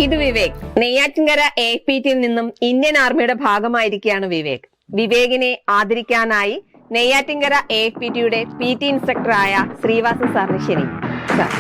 ഇത് വിവേക്. നെയ്യാറ്റിൻകര AFPTയിൽ നിന്നും ഇന്ത്യൻ ആർമിയുടെ ഭാഗമായിരിക്കുകയാണ് വിവേക്. വിവേകിനെ ആദരിക്കാനായി നെയ്യാറ്റിൻകര AFPTയുടെ PT ഇൻസ്ട്രക്ടറായ ശ്രീവാസ സാറിന് ശരി സാർ.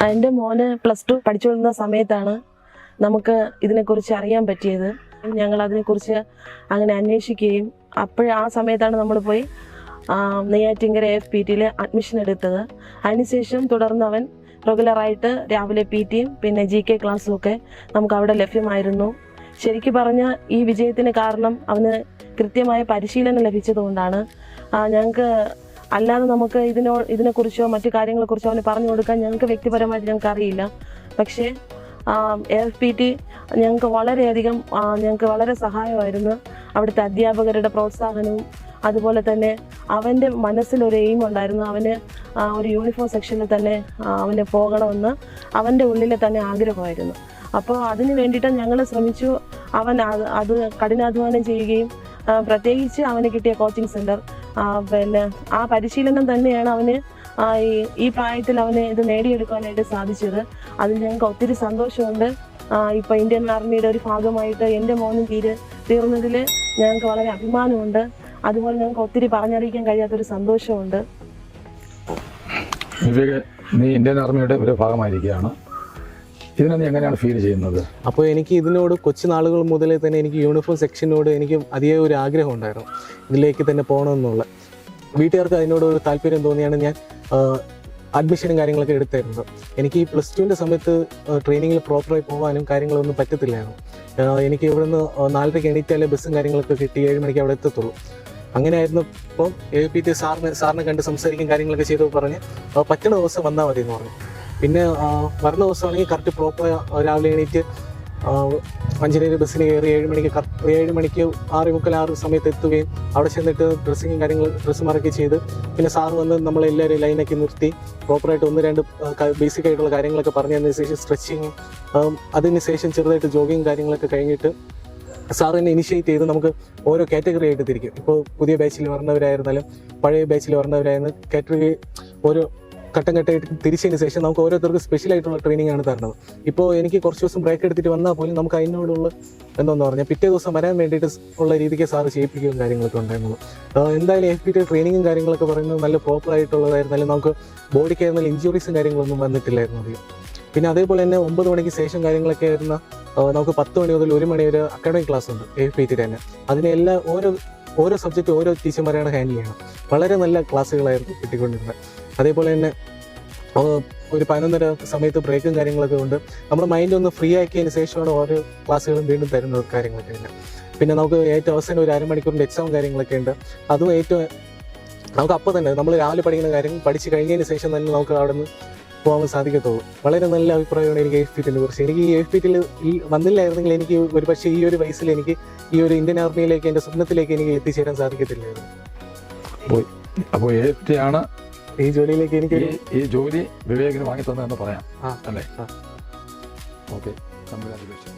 എൻ്റെ മോന് +2 പഠിച്ചുകൊണ്ടിരുന്ന സമയത്താണ് നമുക്ക് ഇതിനെക്കുറിച്ച് അറിയാൻ പറ്റിയത്. ഞങ്ങൾ അതിനെക്കുറിച്ച് അങ്ങനെ അന്വേഷിക്കുകയും ആ സമയത്താണ് നമ്മൾ പോയി നെയ്യാറ്റിൻകര AFPTയിൽ അഡ്മിഷൻ എടുത്തത്. അതിനുശേഷം തുടർന്ന് അവൻ റെഗുലറായിട്ട് രാവിലെ PTയും പിന്നെ GK ക്ലാസ്സും ഒക്കെ നമുക്ക് അവിടെ ലഭ്യമായിരുന്നു. ശരിക്കും പറഞ്ഞാൽ ഈ വിജയത്തിന് കാരണം അവന് കൃത്യമായ പരിശീലനം ലഭിച്ചതുകൊണ്ടാണ്. ഞങ്ങൾക്ക് അല്ലാതെ നമുക്ക് ഇതിനെക്കുറിച്ചോ മറ്റു കാര്യങ്ങളെക്കുറിച്ചോ അവന് പറഞ്ഞു കൊടുക്കാൻ ഞങ്ങൾക്ക് വ്യക്തിപരമായിട്ട് ഞങ്ങൾക്ക് അറിയില്ല. പക്ഷേ AFPT ഞങ്ങൾക്ക് വളരെയധികം ഞങ്ങൾക്ക് വളരെ സഹായമായിരുന്നു. അവിടുത്തെ അധ്യാപകരുടെ പ്രോത്സാഹനവും അതുപോലെ തന്നെ അവൻ്റെ മനസ്സിലൊരു എയിം ഉണ്ടായിരുന്നു. അവന് ഒരു യൂണിഫോം സെക്ഷനിൽ തന്നെ അവന് പോകണമെന്ന് അവൻ്റെ ഉള്ളിലെ തന്നെ ആഗ്രഹമായിരുന്നു. അപ്പോൾ അതിന് വേണ്ടിയിട്ട് ഞങ്ങൾ ശ്രമിച്ചു. അവൻ അത് കഠിനാധ്വാനം ചെയ്യുകയും പ്രത്യേകിച്ച് അവന് കിട്ടിയ കോച്ചിങ് സെൻറ്റർ പിന്നെ ആ പരിശീലനം തന്നെയാണ് അവന് ഈ പ്രായത്തിൽ അവന് ഇത് നേടിയെടുക്കാനായിട്ട് സാധിച്ചത്. അതിൽ ഞങ്ങൾക്ക് ഒത്തിരി സന്തോഷമുണ്ട്. ഇപ്പോൾ ഇന്ത്യൻ ആർമിയുടെ ഒരു ഭാഗമായിട്ട് എൻ്റെ മോനും തീർന്നതിൽ ഞങ്ങൾക്ക് വളരെ അഭിമാനമുണ്ട്. അതുപോലെ ഞങ്ങൾക്ക് ഒത്തിരി പറഞ്ഞറിയിക്കാൻ കഴിയാത്തൊരു സന്തോഷമുണ്ട്. നീ ഇന്ത്യൻ ആർമിയുടെ ഒരു ഭാഗമായിരിക്കുകയാണ്. ഇതിനെ നീ എങ്ങനെയാണ് ഫീൽ ചെയ്യുന്നത്? അപ്പോൾ എനിക്ക് ഇതിനോട് കൊച്ചുനാളുകൾ മുതലേ തന്നെ എനിക്ക് യൂണിഫോം സെക്ഷനോട് എനിക്ക് അതിയായ ഒരു ആഗ്രഹം ഉണ്ടായിരുന്നു, ഇതിലേക്ക് തന്നെ പോകണമെന്നുള്ള. വീട്ടുകാർക്ക് അതിനോട് ഒരു താല്പര്യം തോന്നിയാണ് ഞാൻ അഡ്മിഷനും കാര്യങ്ങളൊക്കെ എടുത്തായിരുന്നത്. എനിക്ക് ഈ +2ൻ്റെ സമയത്ത് ട്രെയിനിങ്ങിൽ പ്രോപ്പറായി പോകാനും കാര്യങ്ങളൊന്നും പറ്റത്തില്ലായിരുന്നു. എനിക്ക് ഇവിടുന്ന് 4:30 എണീറ്റാലേ ബസ്സും കാര്യങ്ങളൊക്കെ കിട്ടി 7 മണിക്ക് അവിടെ എത്തത്തുള്ളൂ. അങ്ങനെയായിരുന്നു. ഇപ്പം AFPT സാറിനെ കണ്ട് സംസാരിക്കും കാര്യങ്ങളൊക്കെ ചെയ്തു പറഞ്ഞ് പറ്റുന്ന ദിവസം വന്നാൽ മതി എന്ന് പറഞ്ഞു. പിന്നെ വരുന്ന ദിവസമാണെങ്കിൽ കറക്റ്റ് പ്രോപ്പർ രാവിലെ എണീറ്റ് 5:30 ബസ്സിന് കയറി 7 മണിക്ക് 6:45 സമയത്ത് എത്തുകയും അവിടെ ചെന്നിട്ട് ഡ്രസ്സിങ്ങും ഡ്രസ്സ് മാറൊക്കെ ചെയ്ത് പിന്നെ സാറ് വന്ന് നമ്മളെല്ലാവരും ലൈനൊക്കെ നിർത്തി പ്രോപ്പറായിട്ട് 1-2 ബേസിക് ആയിട്ടുള്ള കാര്യങ്ങളൊക്കെ പറഞ്ഞു തന്നതിന് ശേഷം സ്ട്രെച്ചിങ്ങും അതിന് ശേഷം ചെറുതായിട്ട് ജോഗിങ് കാര്യങ്ങളൊക്കെ കഴിഞ്ഞിട്ട് സാർ തന്നെ ഇനിഷ്യേറ്റ് ചെയ്ത് നമുക്ക് ഓരോ കാറ്റഗറി ആയിട്ട് തിരിക്കും. ഇപ്പോൾ പുതിയ ബാച്ചിൽ വരണവരായിരുന്നാലും പഴയ ബാച്ചിൽ വരണവരായിരുന്നു കാറ്റഗറി ഓരോ ഘട്ടം ഘട്ടമായിട്ട് തിരിച്ചതിന് ശേഷം നമുക്ക് ഓരോരുത്തർക്ക് സ്പെഷ്യലായിട്ടുള്ള ട്രെയിനിങ് ആണ് തരുന്നത്. ഇപ്പോൾ എനിക്ക് കുറച്ച് ദിവസം ബ്രേക്ക് എടുത്തിട്ട് വന്നാൽ പോലും നമുക്ക് അതിനോടുള്ള എന്താണെന്ന് പറഞ്ഞാൽ പിറ്റേ ദിവസം വരാൻ വേണ്ടിയിട്ട് ഉള്ള രീതിക്ക് സാറ് ചെയ്യിപ്പിക്കുകയും കാര്യങ്ങളൊക്കെ ഉണ്ടായിരുന്നു. എന്തായാലും AFPT ട്രെയിനിങ്ങും കാര്യങ്ങളൊക്കെ പറയുന്നത് നല്ല പ്രോപ്പറായിട്ടുള്ളതായിരുന്നാലും നമുക്ക് ബോഡിക്ക് ആയിരുന്നാലും ഇഞ്ചുറീസും കാര്യങ്ങളൊന്നും വന്നിട്ടില്ലായിരുന്നു അധികം. പിന്നെ അതേപോലെ തന്നെ 9 മണിക്ക് ശേഷം കാര്യങ്ങളൊക്കെ ആയിരുന്ന നമുക്ക് 10 മണി മുതൽ 1 മണി വരെ അക്കാഡമിക് ക്ലാസ് ഉണ്ട് AFPT തന്നെ. അതിനെല്ലാം ഓരോ സബ്ജക്റ്റ് ഓരോ ടീച്ചർമാരാണ് ഹാൻഡിൽ ചെയ്യണം. വളരെ നല്ല ക്ലാസ്സുകളായിരുന്നു കിട്ടിക്കൊണ്ടിരുന്നത്. അതേപോലെ തന്നെ ഒരു 11:30 സമയത്ത് ബ്രേക്കും കാര്യങ്ങളൊക്കെ ഉണ്ട്. നമ്മുടെ മൈൻഡ് ഒന്ന് ഫ്രീ ആക്കിയതിന് ശേഷമാണ് ഓരോ ക്ലാസ്സുകളും വീണ്ടും തരുന്നത് കാര്യങ്ങളൊക്കെ ഉണ്ട്. പിന്നെ നമുക്ക് ഏറ്റവും അവസാനം ഒരു അരമണിക്കൂറിൻ്റെ എക്സാം കാര്യങ്ങളൊക്കെ ഉണ്ട്. അതും ഏറ്റവും നമുക്ക് അപ്പോൾ തന്നെ നമ്മൾ രാവിലെ പഠിക്കുന്ന കാര്യം പഠിച്ച് കഴിഞ്ഞതിന് ശേഷം തന്നെ നമുക്ക് അവിടെ നിന്ന് പോകാൻ സാധിക്കത്തുള്ളൂ. വളരെ നല്ല അഭിപ്രായമാണ് എനിക്ക് AFPTനെ കുറിച്ച്. എനിക്ക് ഈ AFPTയിൽ വന്നില്ലായിരുന്നെങ്കിൽ എനിക്ക് ഒരു പക്ഷേ ഈ ഒരു വയസ്സിൽ എനിക്ക് ഈ ഒരു ഇന്ത്യൻ ആർമിയിലേക്ക് എൻ്റെ സ്വപ്നത്തിലേക്ക് എനിക്ക് എത്തിച്ചേരാൻ സാധിക്കത്തില്ലായിരുന്നു. അപ്പോൾ AFPT ആണ് ഈ ജോലിയിലേക്ക് എനിക്ക് ഈ ജോലി വിവേകിന് വാങ്ങി തന്നതെന്ന് പറയാം അല്ലേ? Okay, congratulation.